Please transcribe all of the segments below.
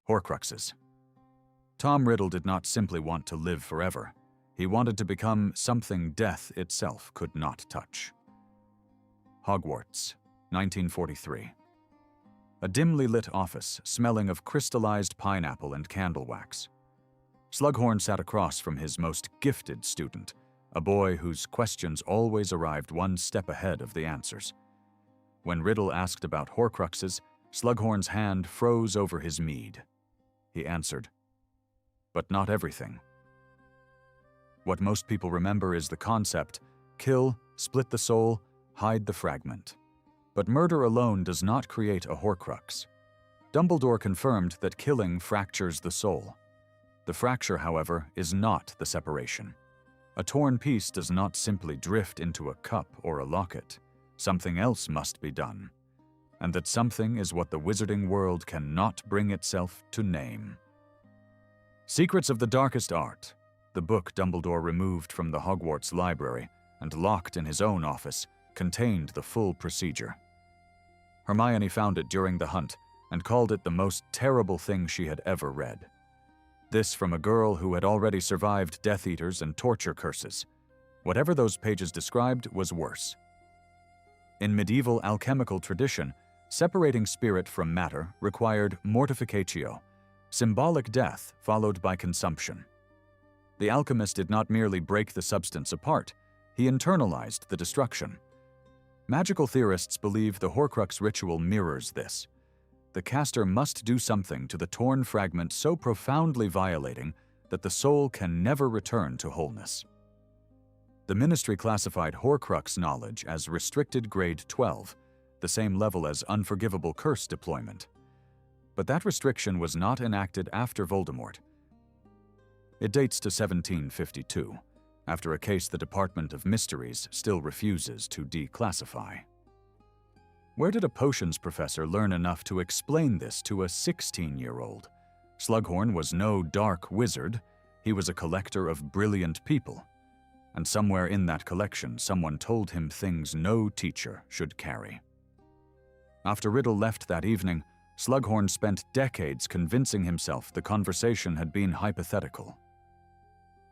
Horcruxes. Tom Riddle did not simply want to live forever. He wanted to become something death itself could not touch. Hogwarts, 1943. A dimly lit office smelling of crystallized pineapple and candle wax. Slughorn sat across from his most gifted student, a boy whose questions always arrived one step ahead of the answers. When Riddle asked about Horcruxes, Slughorn's hand froze over his mead. He answered, "But not everything." What most people remember is the concept: kill, split the soul, hide the fragment. But murder alone does not create a Horcrux. Dumbledore confirmed that killing fractures the soul. The fracture, however, is not the separation. A torn piece does not simply drift into a cup or a locket. Something else must be done. And that something is what the wizarding world cannot bring itself to name. Secrets of the Darkest Art, the book Dumbledore removed from the Hogwarts library and locked in his own office, contained the full procedure. Hermione found it during the hunt and called it the most terrible thing she had ever read. This from a girl who had already survived Death Eaters and torture curses. Whatever those pages described was worse. In medieval alchemical tradition, separating spirit from matter required mortificatio, symbolic death followed by consumption. The alchemist did not merely break the substance apart, he internalized the destruction. Magical theorists believe the Horcrux ritual mirrors this. The caster must do something to the torn fragment so profoundly violating that the soul can never return to wholeness. The Ministry classified Horcrux knowledge as restricted grade 12, the same level as unforgivable curse deployment. But that restriction was not enacted after Voldemort. It dates to 1752, after a case the Department of Mysteries still refuses to declassify. Where did a potions professor learn enough to explain this to a 16-year-old? Slughorn was no dark wizard, he was a collector of brilliant people. And somewhere in that collection, someone told him things no teacher should carry. After Riddle left that evening, Slughorn spent decades convincing himself the conversation had been hypothetical.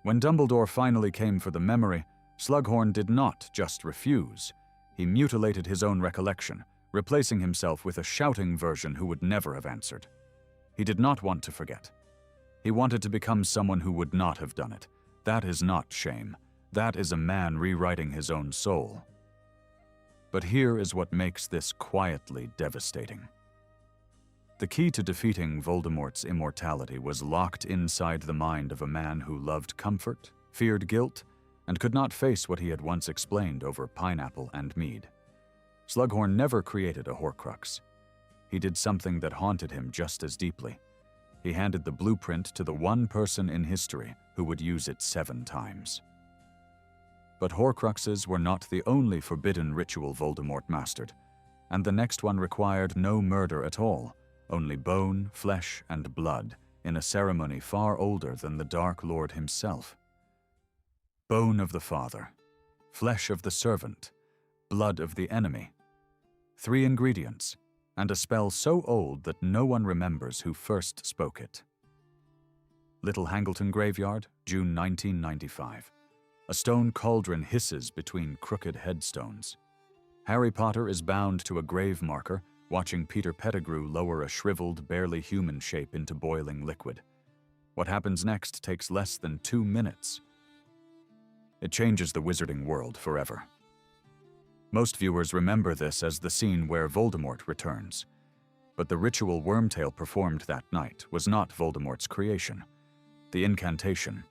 When Dumbledore finally came for the memory, Slughorn did not just refuse. He mutilated his own recollection, replacing himself with a shouting version who would never have answered. He did not want to forget. He wanted to become someone who would not have done it. That is not shame. That is a man rewriting his own soul. But here is what makes this quietly devastating. The key to defeating Voldemort's immortality was locked inside the mind of a man who loved comfort, feared guilt, and could not face what he had once explained over pineapple and mead. Slughorn never created a Horcrux. He did something that haunted him just as deeply. He handed the blueprint to the one person in history who would use it 7 times. But Horcruxes were not the only forbidden ritual Voldemort mastered, and the next one required no murder at all, only bone, flesh, and blood in a ceremony far older than the Dark Lord himself. Bone of the Father, flesh of the servant, blood of the enemy. 3 ingredients, and a spell so old that no one remembers who first spoke it. Little Hangleton Graveyard, June 1995. A stone cauldron hisses between crooked headstones. Harry Potter is bound to a grave marker, watching Peter Pettigrew lower a shriveled, barely human shape into boiling liquid. What happens next takes less than 2 minutes. It changes the wizarding world forever. Most viewers remember this as the scene where Voldemort returns. But the ritual Wormtail performed that night was not Voldemort's creation. The incantation,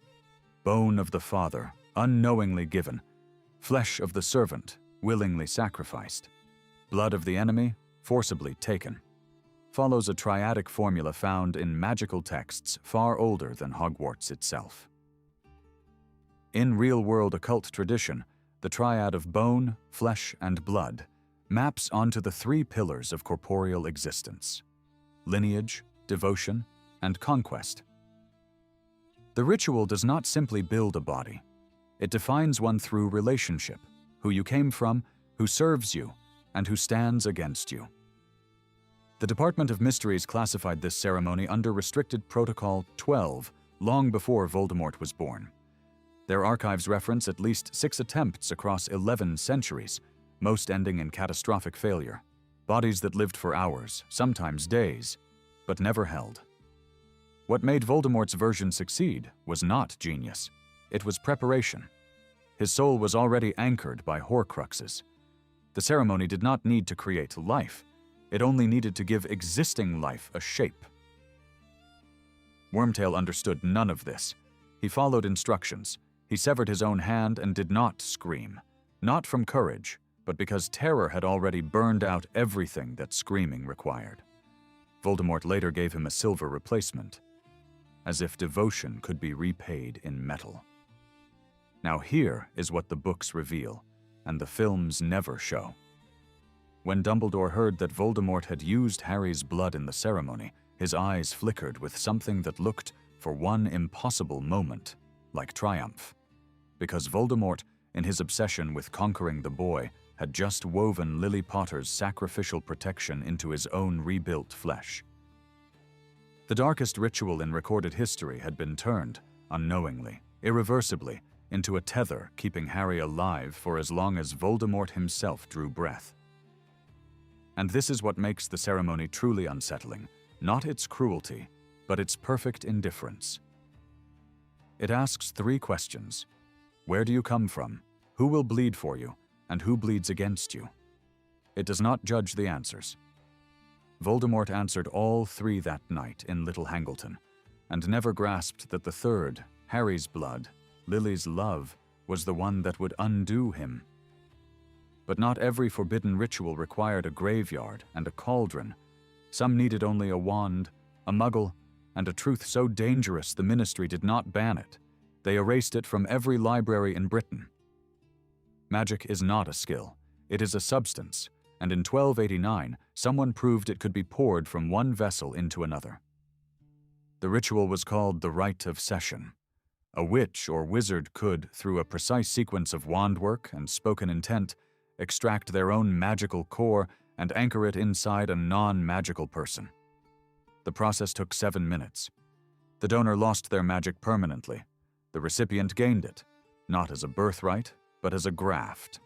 bone of the Father, unknowingly given, flesh of the servant, willingly sacrificed, blood of the enemy, forcibly taken, follows a triadic formula found in magical texts far older than Hogwarts itself. In real-world occult tradition, the triad of bone, flesh, and blood maps onto the 3 pillars of corporeal existence: lineage, devotion, and conquest. The ritual does not simply build a body. It defines one through relationship, who you came from, who serves you, and who stands against you. The Department of Mysteries classified this ceremony under Restricted Protocol 12 long before Voldemort was born. Their archives reference at least 6 attempts across 11 centuries, most ending in catastrophic failure. Bodies that lived for hours, sometimes days, but never held. What made Voldemort's version succeed was not genius. It was preparation. His soul was already anchored by Horcruxes. The ceremony did not need to create life. It only needed to give existing life a shape. Wormtail understood none of this. He followed instructions. He severed his own hand and did not scream. Not from courage, but because terror had already burned out everything that screaming required. Voldemort later gave him a silver replacement, as if devotion could be repaid in metal. Now here is what the books reveal, and the films never show. When Dumbledore heard that Voldemort had used Harry's blood in the ceremony, his eyes flickered with something that looked, for one impossible moment, like triumph. Because Voldemort, in his obsession with conquering the boy, had just woven Lily Potter's sacrificial protection into his own rebuilt flesh. The darkest ritual in recorded history had been turned, unknowingly, irreversibly, into a tether keeping Harry alive for as long as Voldemort himself drew breath. And this is what makes the ceremony truly unsettling, not its cruelty, but its perfect indifference. It asks 3 questions. Where do you come from? Who will bleed for you? And who bleeds against you? It does not judge the answers. Voldemort answered all 3 that night in Little Hangleton, and never grasped that the third, Harry's blood, Lily's love, was the one that would undo him. But not every forbidden ritual required a graveyard and a cauldron. Some needed only a wand, a muggle, and a truth so dangerous the Ministry did not ban it. They erased it from every library in Britain. Magic is not a skill, it is a substance, and in 1289, someone proved it could be poured from one vessel into another. The ritual was called the rite of cession. A witch or wizard could, through a precise sequence of wand work and spoken intent, extract their own magical core and anchor it inside a non-magical person. The process took 7 minutes. The donor lost their magic permanently. The recipient gained it, not as a birthright, but as a graft.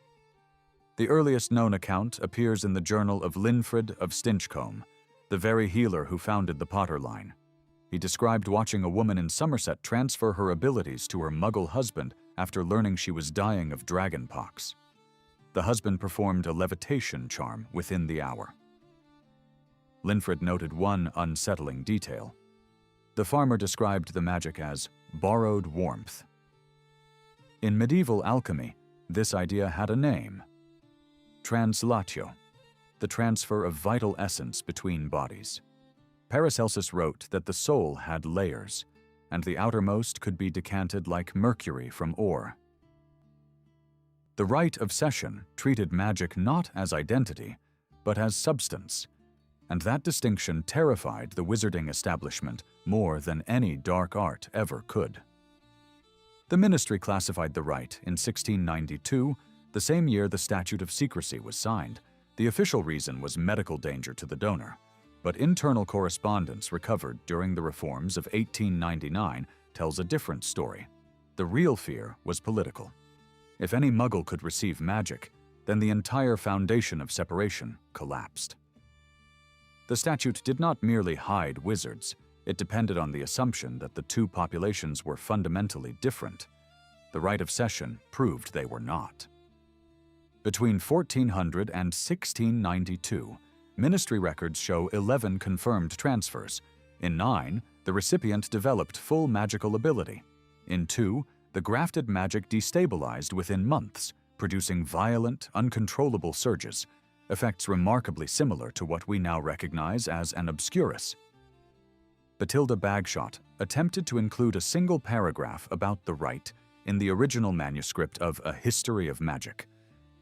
The earliest known account appears in the journal of Linfred of Stinchcombe, the very healer who founded the Potter line. He described watching a woman in Somerset transfer her abilities to her muggle husband after learning she was dying of dragonpox. The husband performed a levitation charm within the hour. Linfred noted one unsettling detail. The farmer described the magic as borrowed warmth. In medieval alchemy, this idea had a name: translatio, the transfer of vital essence between bodies. Paracelsus wrote that the soul had layers, and the outermost could be decanted like mercury from ore. The rite of cession treated magic not as identity, but as substance, and that distinction terrified the wizarding establishment more than any dark art ever could. The Ministry classified the rite in 1692, the same year the Statute of Secrecy was signed. The official reason was medical danger to the donor, but internal correspondence recovered during the reforms of 1899 tells a different story. The real fear was political. If any muggle could receive magic, then the entire foundation of separation collapsed. The statute did not merely hide wizards, it depended on the assumption that the 2 populations were fundamentally different. The rite of cession proved they were not. Between 1400 and 1692, Ministry records show 11 confirmed transfers. In 9, the recipient developed full magical ability. In 2, the grafted magic destabilized within months, producing violent, uncontrollable surges, effects remarkably similar to what we now recognize as an obscurus. Bathilda Bagshot attempted to include a single paragraph about the rite in the original manuscript of A History of Magic.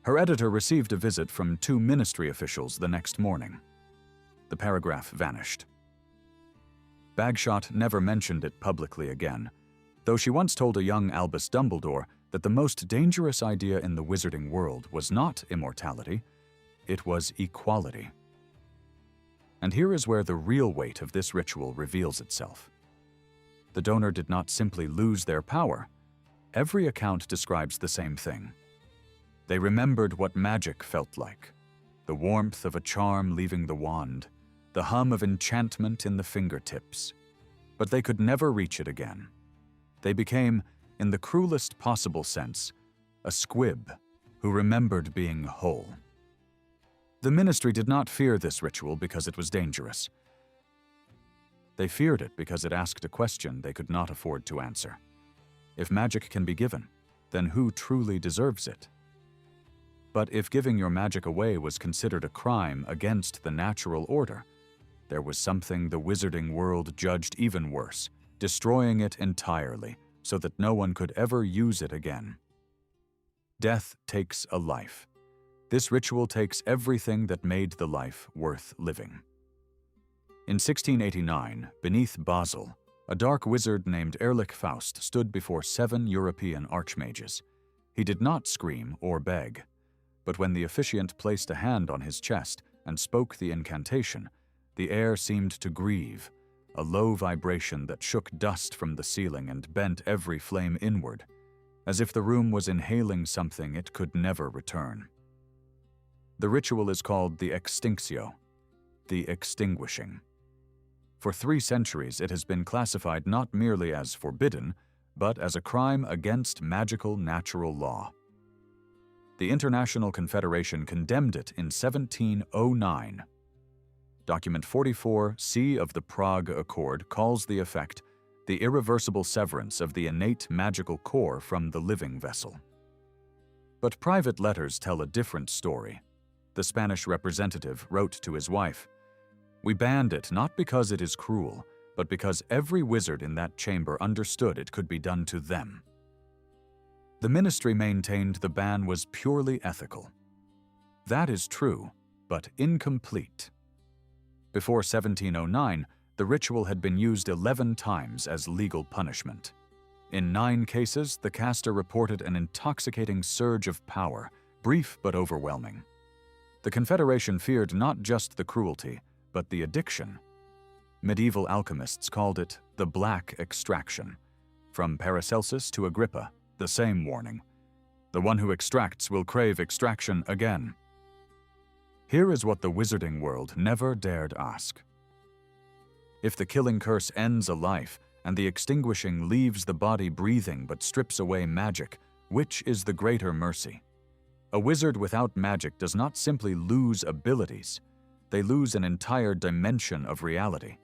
Her editor received a visit from 2 Ministry officials the next morning. The paragraph vanished. Bagshot never mentioned it publicly again, though she once told a young Albus Dumbledore that the most dangerous idea in the wizarding world was not immortality, it was equality. And here is where the real weight of this ritual reveals itself. The donor did not simply lose their power. Every account describes the same thing. They remembered what magic felt like, the warmth of a charm leaving the wand, the hum of enchantment in the fingertips. But they could never reach it again. They became, in the cruelest possible sense, a squib who remembered being whole. The ministry did not fear this ritual because it was dangerous. They feared it because it asked a question they could not afford to answer. If magic can be given, then who truly deserves it? But if giving your magic away was considered a crime against the natural order, there was something the wizarding world judged even worse, destroying it entirely so that no one could ever use it again. Death takes a life. This ritual takes everything that made the life worth living. In 1689, beneath Basel, a dark wizard named Erlich Faust stood before 7 European archmages. He did not scream or beg, but when the officiant placed a hand on his chest and spoke the incantation, the air seemed to grieve, a low vibration that shook dust from the ceiling and bent every flame inward, as if the room was inhaling something it could never return. The ritual is called the extinctio, the extinguishing. For 3 centuries, it has been classified not merely as forbidden, but as a crime against magical natural law. The International Confederation condemned it in 1709. Document 44C of the Prague Accord calls the effect the irreversible severance of the innate magical core from the living vessel. But private letters tell a different story. The Spanish representative wrote to his wife, "We banned it not because it is cruel, but because every wizard in that chamber understood it could be done to them." The ministry maintained the ban was purely ethical. That is true, but incomplete. Before 1709, the ritual had been used 11 times as legal punishment. In 9 cases, the caster reported an intoxicating surge of power, brief but overwhelming. The Confederation feared not just the cruelty, but the addiction. Medieval alchemists called it the black extraction. From Paracelsus to Agrippa, the same warning. The one who extracts will crave extraction again. Here is what the wizarding world never dared ask. If the killing curse ends a life, and the extinguishing leaves the body breathing but strips away magic, which is the greater mercy? A wizard without magic does not simply lose abilities. They lose an entire dimension of reality.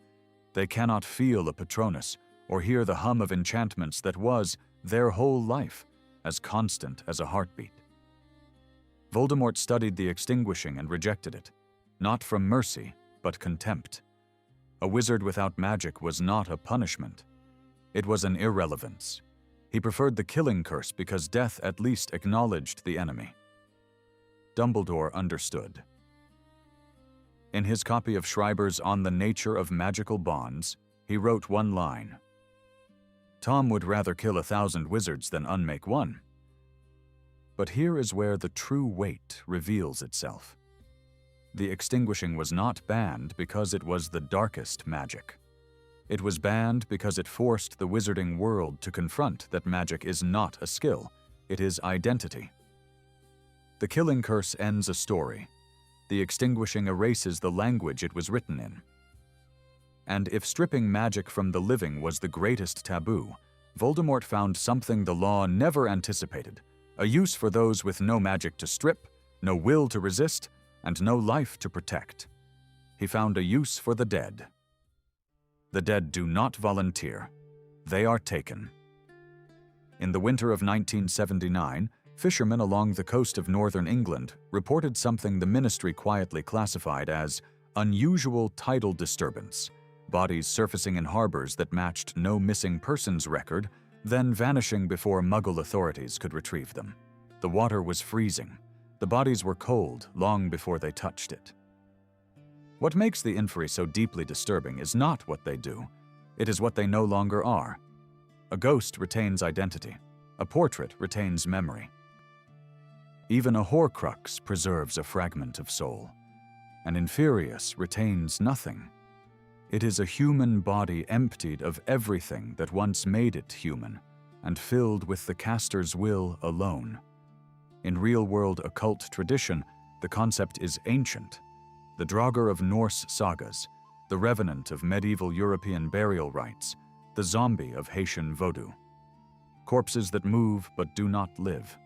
They cannot feel a Patronus or hear the hum of enchantments that was their whole life, as constant as a heartbeat. Voldemort studied the extinguishing and rejected it, not from mercy, but contempt. A wizard without magic was not a punishment. It was an irrelevance. He preferred the killing curse because death at least acknowledged the enemy. Dumbledore understood. In his copy of Schreiber's On the Nature of Magical Bonds, he wrote one line, "Tom would rather kill 1,000 wizards than unmake one." But here is where the true weight reveals itself. The extinguishing was not banned because it was the darkest magic. It was banned because it forced the wizarding world to confront that magic is not a skill, it is identity. The killing curse ends a story. The extinguishing erases the language it was written in. And if stripping magic from the living was the greatest taboo, Voldemort found something the law never anticipated, a use for those with no magic to strip, no will to resist, and no life to protect. He found a use for the dead. The dead do not volunteer. They are taken. In the winter of 1979, fishermen along the coast of northern England reported something the ministry quietly classified as unusual tidal disturbance, bodies surfacing in harbors that matched no missing persons record, then vanishing before Muggle authorities could retrieve them. The water was freezing. The bodies were cold long before they touched it. What makes the Inferi so deeply disturbing is not what they do. It is what they no longer are. A ghost retains identity. A portrait retains memory. Even a Horcrux preserves a fragment of soul. and Inferius retains nothing. It is a human body emptied of everything that once made it human, and filled with the caster's will alone. In real-world occult tradition, the concept is ancient. The Draugr of Norse sagas, the revenant of medieval European burial rites, the zombie of Haitian voodoo. Corpses that move but do not live.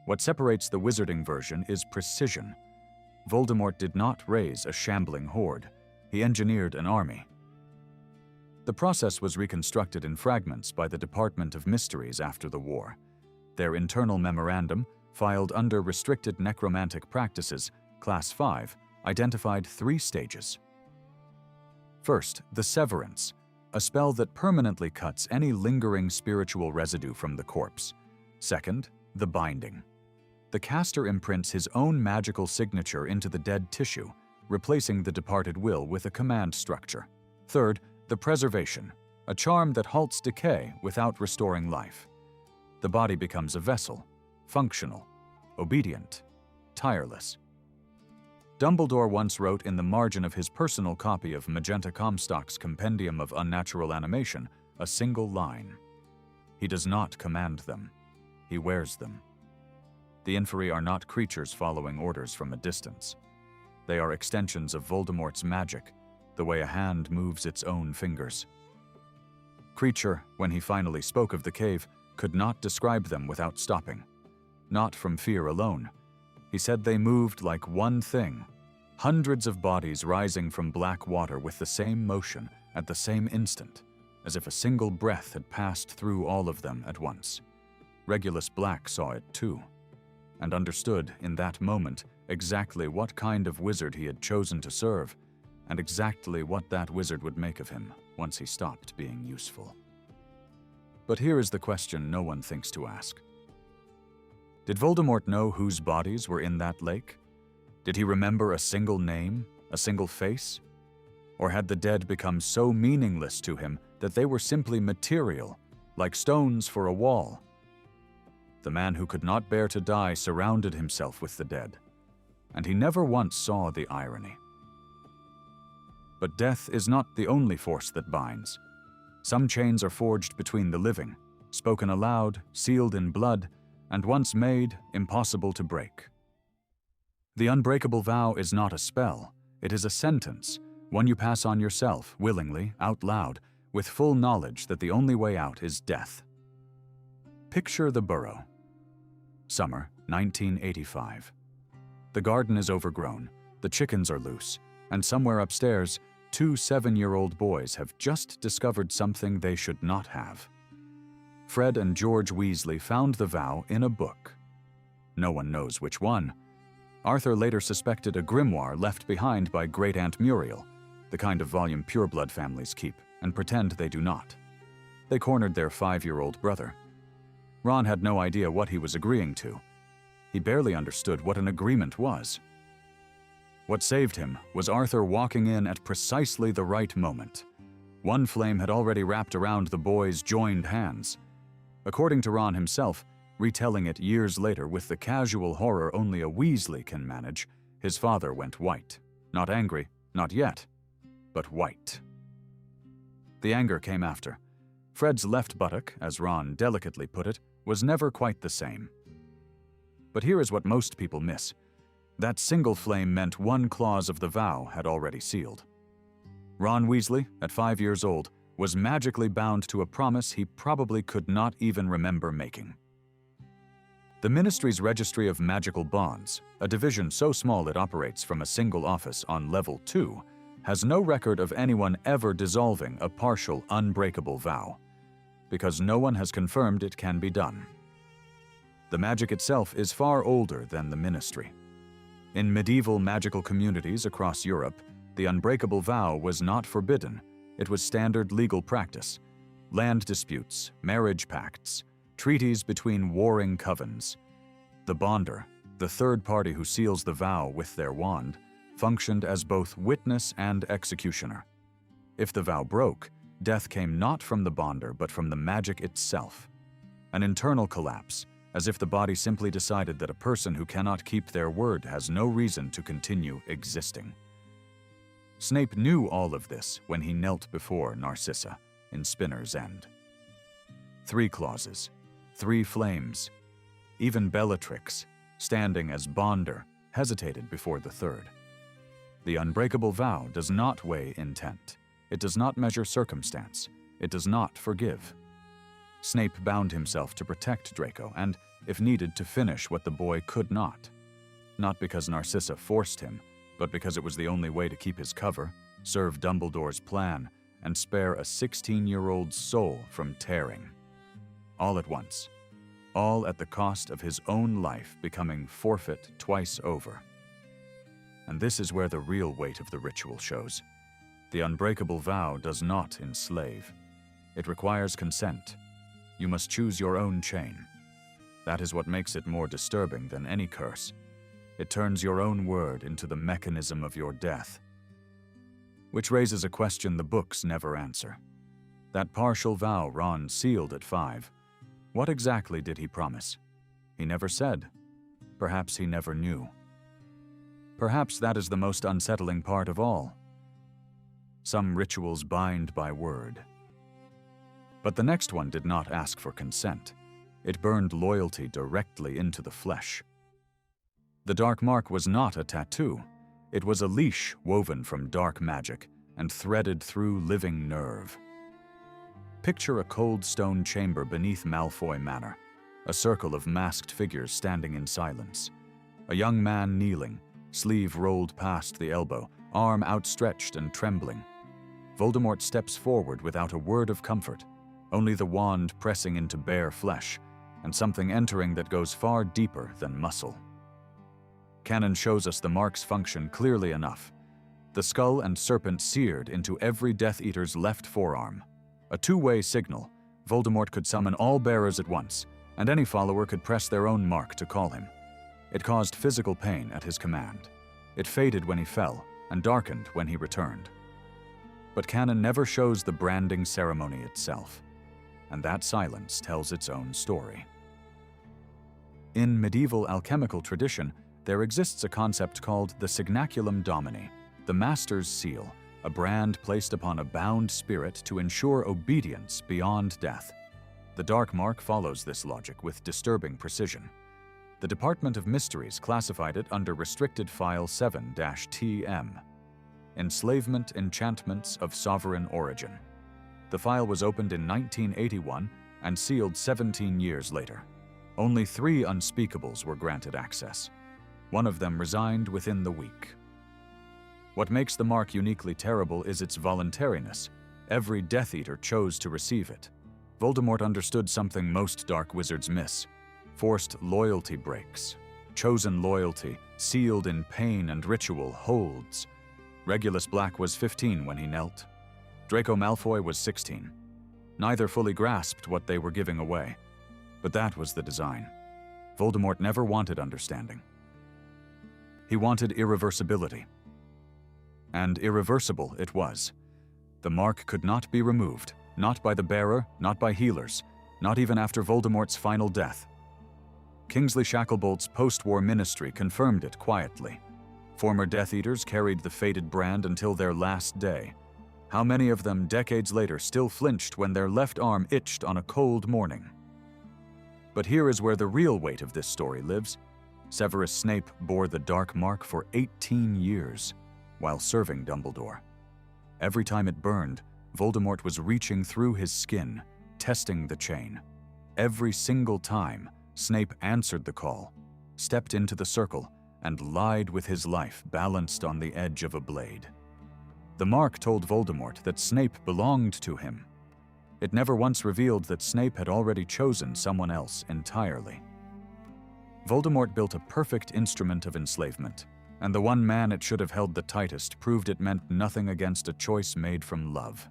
What separates the wizarding version is precision. Voldemort did not raise a shambling horde. He engineered an army. The process was reconstructed in fragments by the Department of Mysteries after the war. Their internal memorandum, filed under Restricted Necromantic Practices, Class 5, identified 3 stages. First, the Severance, a spell that permanently cuts any lingering spiritual residue from the corpse. Second, the Binding. The caster imprints his own magical signature into the dead tissue, replacing the departed will with a command structure. Third, the Preservation, a charm that halts decay without restoring life. The body becomes a vessel, functional, obedient, tireless. Dumbledore once wrote in the margin of his personal copy of Magenta Comstock's Compendium of Unnatural Animation a single line. He does not command them, he wears them. The Inferi are not creatures following orders from a distance. They are extensions of Voldemort's magic, the way a hand moves its own fingers. Kreacher, when he finally spoke of the cave, could not describe them without stopping. Not from fear alone. He said they moved like one thing, hundreds of bodies rising from black water with the same motion at the same instant, as if a single breath had passed through all of them at once. Regulus Black saw it too, and understood in that moment exactly what kind of wizard he had chosen to serve, and exactly what that wizard would make of him once he stopped being useful. But here is the question no one thinks to ask. Did Voldemort know whose bodies were in that lake? Did he remember a single name, a single face? Or had the dead become so meaningless to him that they were simply material, like stones for a wall? The man who could not bear to die surrounded himself with the dead, and he never once saw the irony. But death is not the only force that binds. Some chains are forged between the living, spoken aloud, sealed in blood, and once made, impossible to break. The unbreakable vow is not a spell, it is a sentence, one you pass on yourself, willingly, out loud, with full knowledge that the only way out is death. Picture the burrow. Summer, 1985. The garden is overgrown, the chickens are loose, and somewhere upstairs, 2 7-year-old boys have just discovered something they should not have. Fred and George Weasley found the vow in a book. No one knows which one. Arthur later suspected a grimoire left behind by Great Aunt Muriel, the kind of volume pureblood families keep, and pretend they do not. They cornered their 5-year-old brother. Ron had no idea what he was agreeing to. He barely understood what an agreement was. What saved him was Arthur walking in at precisely the right moment. One flame had already wrapped around the boys' joined hands. According to Ron himself, retelling it years later with the casual horror only a Weasley can manage, his father went white. Not angry, not yet, but white. The anger came after. Fred's left buttock, as Ron delicately put it, was never quite the same. But here is what most people miss. That single flame meant one clause of the vow had already sealed. Ron Weasley, at 5 years old, was magically bound to a promise he probably could not even remember making. The Ministry's Registry of Magical Bonds, a division so small it operates from a single office on Level 2, has no record of anyone ever dissolving a partial unbreakable vow, because no one has confirmed it can be done. The magic itself is far older than the Ministry. In medieval magical communities across Europe, the unbreakable vow was not forbidden. It was standard legal practice. Land disputes, marriage pacts, treaties between warring covens. The bonder, the third party who seals the vow with their wand, functioned as both witness and executioner. If the vow broke, death came not from the bonder but from the magic itself. An internal collapse, as if the body simply decided that a person who cannot keep their word has no reason to continue existing. Snape knew all of this when he knelt before Narcissa in Spinner's End. 3 clauses, 3 flames. Even Bellatrix, standing as bonder, hesitated before the third. The unbreakable vow does not weigh intent. It does not measure circumstance. It does not forgive. Snape bound himself to protect Draco and, if needed, to finish what the boy could not. Not because Narcissa forced him, but because it was the only way to keep his cover, serve Dumbledore's plan, and spare a 16-year-old's soul from tearing. All at once. All at the cost of his own life becoming forfeit twice over. And this is where the real weight of the ritual shows. The unbreakable vow does not enslave. It requires consent. You must choose your own chain. That is what makes it more disturbing than any curse. It turns your own word into the mechanism of your death. Which raises a question the books never answer. That partial vow Ron sealed at 5, what exactly did he promise? He never said. Perhaps he never knew. Perhaps that is the most unsettling part of all. Some rituals bind by word. But the next one did not ask for consent. It burned loyalty directly into the flesh. The dark mark was not a tattoo. It was a leash woven from dark magic and threaded through living nerve. Picture a cold stone chamber beneath Malfoy Manor, a circle of masked figures standing in silence. A young man kneeling, sleeve rolled past the elbow, arm outstretched and trembling. Voldemort steps forward without a word of comfort, only the wand pressing into bare flesh, and something entering that goes far deeper than muscle. Canon shows us the mark's function clearly enough. The skull and serpent seared into every Death Eater's left forearm. A two-way signal. Voldemort could summon all bearers at once, and any follower could press their own mark to call him. It caused physical pain at his command. It faded when he fell, and darkened when he returned. But canon never shows the branding ceremony itself, and that silence tells its own story. In medieval alchemical tradition, there exists a concept called the signaculum domini, the master's seal, a brand placed upon a bound spirit to ensure obedience beyond death. The dark mark follows this logic with disturbing precision. The Department of Mysteries classified it under Restricted File 7-TM, Enslavement Enchantments of Sovereign Origin. The file was opened in 1981 and sealed 17 years later. Only 3 unspeakables were granted access. One of them resigned within the week. What makes the mark uniquely terrible is its voluntariness. Every Death Eater chose to receive it. Voldemort understood something most dark wizards miss. Forced loyalty breaks. Chosen loyalty, sealed in pain and ritual, holds. Regulus Black was 15 when he knelt. Draco Malfoy was 16. Neither fully grasped what they were giving away. But that was the design. Voldemort never wanted understanding. He wanted irreversibility. And irreversible it was. The mark could not be removed, not by the bearer, not by healers, not even after Voldemort's final death. Kingsley Shacklebolt's post-war ministry confirmed it quietly. Former Death Eaters carried the fated brand until their last day. How many of them decades later still flinched when their left arm itched on a cold morning? But here is where the real weight of this story lives. Severus Snape bore the dark mark for 18 years. While serving Dumbledore. Every time it burned, Voldemort was reaching through his skin, testing the chain. Every single time, Snape answered the call, stepped into the circle, and lied with his life balanced on the edge of a blade. The mark told Voldemort that Snape belonged to him. It never once revealed that Snape had already chosen someone else entirely. Voldemort built a perfect instrument of enslavement, and the one man it should have held the tightest proved it meant nothing against a choice made from love.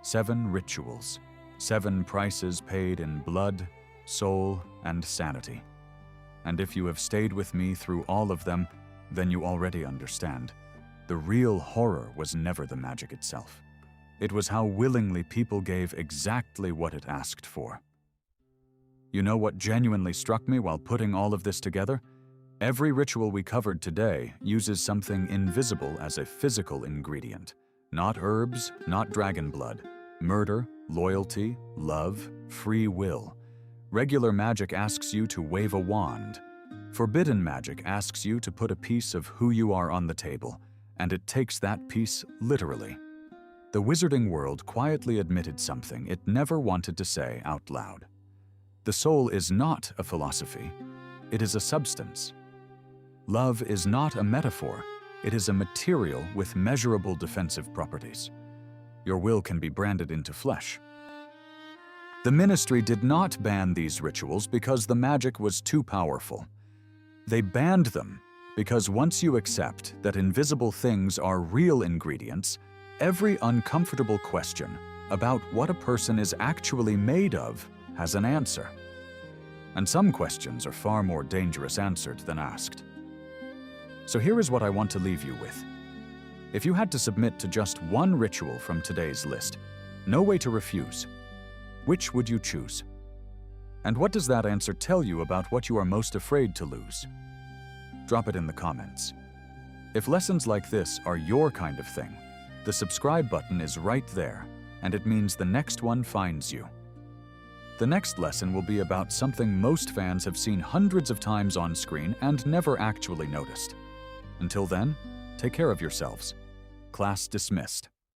7 rituals, 7 prices paid in blood, soul, and sanity. And if you have stayed with me through all of them, then you already understand. The real horror was never the magic itself. It was how willingly people gave exactly what it asked for. You know what genuinely struck me while putting all of this together? Every ritual we covered today uses something invisible as a physical ingredient. Not herbs, not dragon blood. Murder, loyalty, love, free will. Regular magic asks you to wave a wand. Forbidden magic asks you to put a piece of who you are on the table, and it takes that piece literally. The wizarding world quietly admitted something it never wanted to say out loud. The soul is not a philosophy, it is a substance. Love is not a metaphor, it is a material with measurable defensive properties. Your will can be branded into flesh. The ministry did not ban these rituals because the magic was too powerful. They banned them because once you accept that invisible things are real ingredients, every uncomfortable question about what a person is actually made of has an answer. And some questions are far more dangerous answered than asked. So here is what I want to leave you with. If you had to submit to just one ritual from today's list, no way to refuse, which would you choose? And what does that answer tell you about what you are most afraid to lose? Drop it in the comments. If lessons like this are your kind of thing, the subscribe button is right there, and it means the next one finds you. The next lesson will be about something most fans have seen hundreds of times on screen and never actually noticed. Until then, take care of yourselves. Class dismissed.